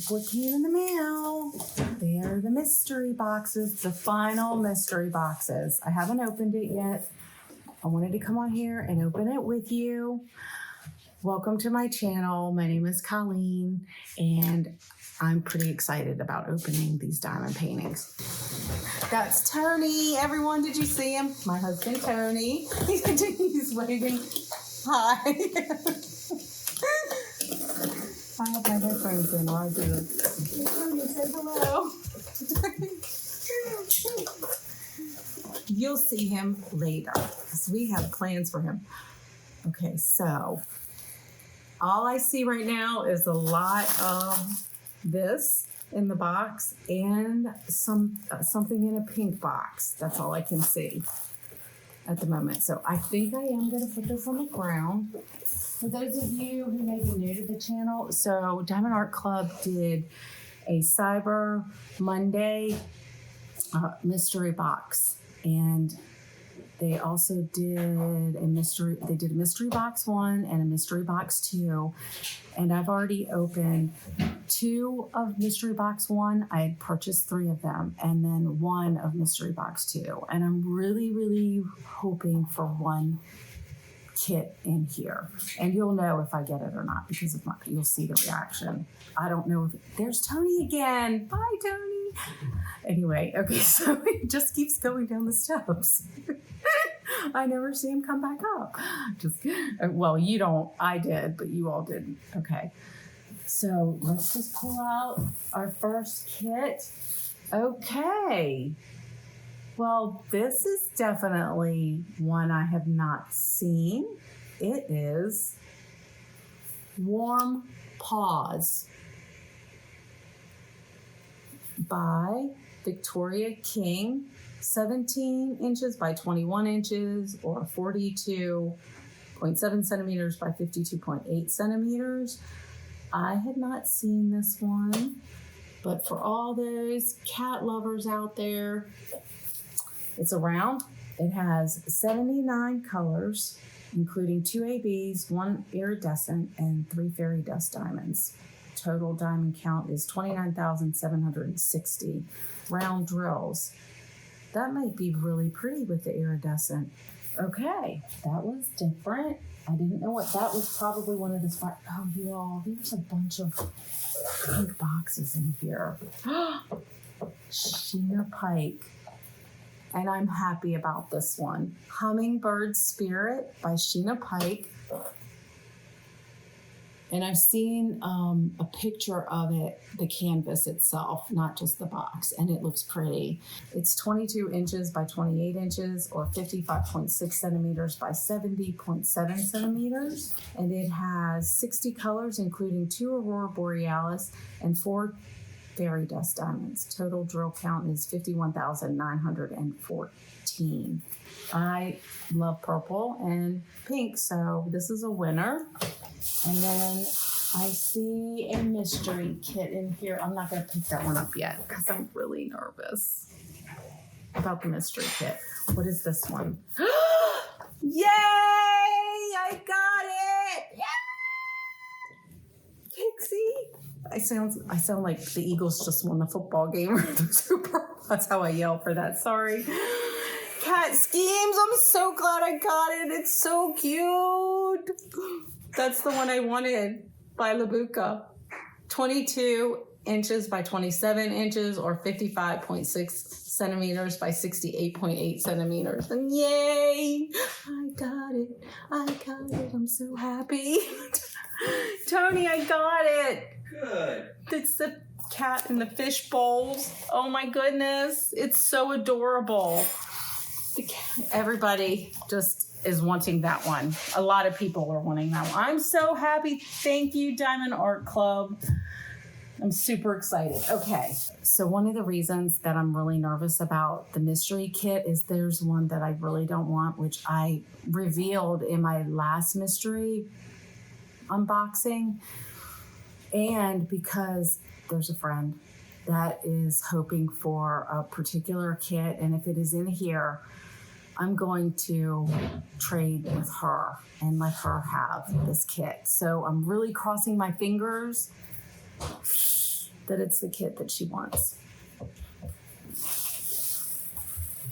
look what came in the mail. They are the mystery boxes, the final mystery boxes. I haven't opened it yet. I wanted to come on here and open it with you. Welcome to my channel. My name is Colleen, and I'm pretty excited about opening these diamond paintings. That's Tony. Everyone, did you see him? My husband, Tony. He's waving. Hi. I have my headphones in while I do it. Tony, say hello. You'll see him later because we have plans for him. Okay, so all I see right now is a lot of this in the box and something in a pink box. That's all I can see at the moment. So I think I am going to put this on the ground. For those of you who may be new to the channel, so Diamond Art Club did a Cyber Monday mystery box, and they also did a mystery box 1 and a mystery box 2. And I've already opened 2 of mystery box 1. I had purchased 3 of them, and then 1 of mystery box 2. And I'm really, really hoping for 1 kit in here. And you'll know if I get it or not because of you'll see the reaction. I don't know if there's Tony again. Bye, Tony. Anyway, okay, so it just keeps going down the steps. I never see him come back up. Well, you don't. I did, but you all didn't. Okay. So let's just pull out our first kit. Okay. Well, this is definitely one I have not seen. It is Warm Paws by Victoria King. 17 inches by 21 inches or 42.7 centimeters by 52.8 centimeters. I had not seen this one, but for all those cat lovers out there, it's a round. It has 79 colors, including 2 ABs, 1 iridescent, and 3 fairy dust diamonds. Total diamond count is 29,760 round drills. That might be really pretty with the iridescent. Okay, that was different. I didn't know what that was. Probably one of the oh, you all, there's a bunch of pink boxes in here. Sheena Pike. And I'm happy about this one. Hummingbird Spirit by Sheena Pike. And I've seen a picture of it, the canvas itself, not just the box, and it looks pretty. It's 22 inches by 28 inches or 55.6 centimeters by 70.7 centimeters. And it has 60 colors, including 2 Aurora Borealis and 4 fairy dust diamonds. Total drill count is 51,914. I love purple and pink, so this is a winner. And then I see a mystery kit in here. I'm not going to pick that one up yet because I'm really nervous about the mystery kit. What is this one? Yay! I got it! Yeah! Pixie! I sound like the Eagles just won the football game or the Super Bowl. That's how I yell for that. Sorry. Cat Schemes. I'm so glad I got it. It's so cute. That's the one I wanted by Labuca. 22 inches by 27 inches or 55.6 centimeters by 68.8 centimeters. And yay! I got it. I'm so happy. Tony, I got it. Good. It's the cat in the fish bowls. Oh my goodness. It's so adorable. Everybody just is wanting that one. A lot of people are wanting that one. I'm so happy. Thank you, Diamond Art Club. I'm super excited. Okay, so one of the reasons that I'm really nervous about the mystery kit is there's one that I really don't want, which I revealed in my last mystery unboxing. And because there's a friend that is hoping for a particular kit, and if it is in here, I'm going to trade with her and let her have this kit. So I'm really crossing my fingers. that it's the kit that she wants.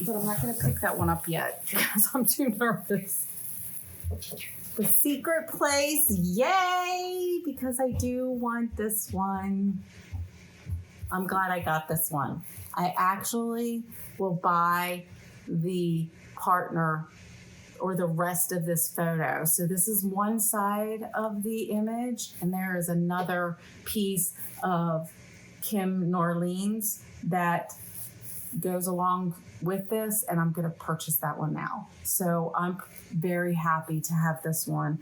But I'm not going to pick that one up yet because I'm too nervous. The secret place, yay! Because I do want this one. I'm glad I got this one. I actually will buy the partner or the rest of this photo. So this is one side of the image, and there is another piece of Kim Norleen's that goes along with this, and I'm gonna purchase that one now. So I'm very happy to have this one.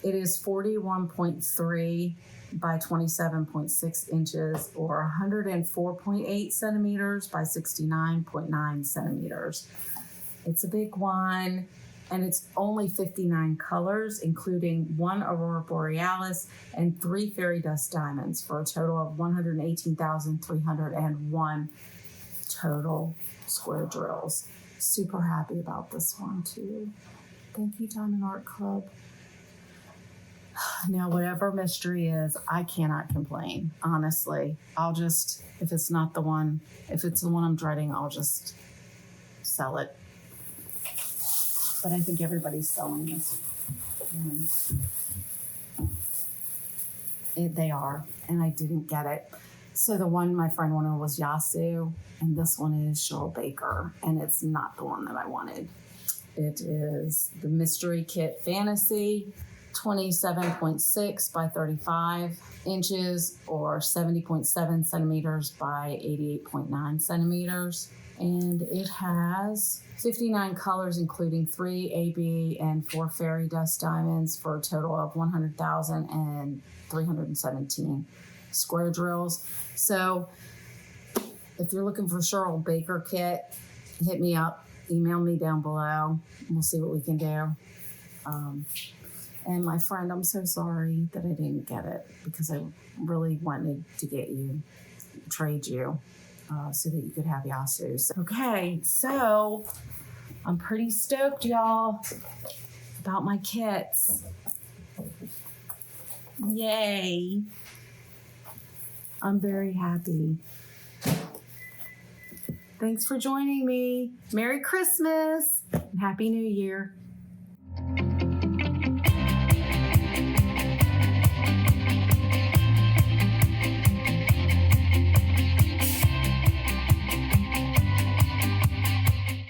It is 41.3 by 27.6 inches or 104.8 centimeters by 69.9 centimeters. It's a big one, and it's only 59 colors, including 1 aurora borealis and 3 fairy dust diamonds for a total of 118,301 total square drills. Super happy about this one too. Thank you, Diamond Art Club. Now, whatever mystery is, I cannot complain, honestly. I'll just, if it's not the one, if it's the one I'm dreading, I'll just sell it. But I think everybody's selling this. They are, and I didn't get it. So the one my friend wanted was Yasu, and this one is Cheryl Baker, and it's not the one that I wanted. It is the Mystery Kit Fantasy, 27.6 by 35 inches or 70.7 centimeters by 88.9 centimeters. And it has 59 colors, including 3 AB and 4 fairy dust diamonds for a total of 100,317 square drills. So if you're looking for Cheryl Baker kit, hit me up, email me down below, and we'll see what we can do. And my friend, I'm so sorry that I didn't get it because I really wanted to trade you so that you could have Yasu. So, okay, so I'm pretty stoked, y'all, about my kits. Yay. I'm very happy. Thanks for joining me. Merry Christmas and Happy New Year.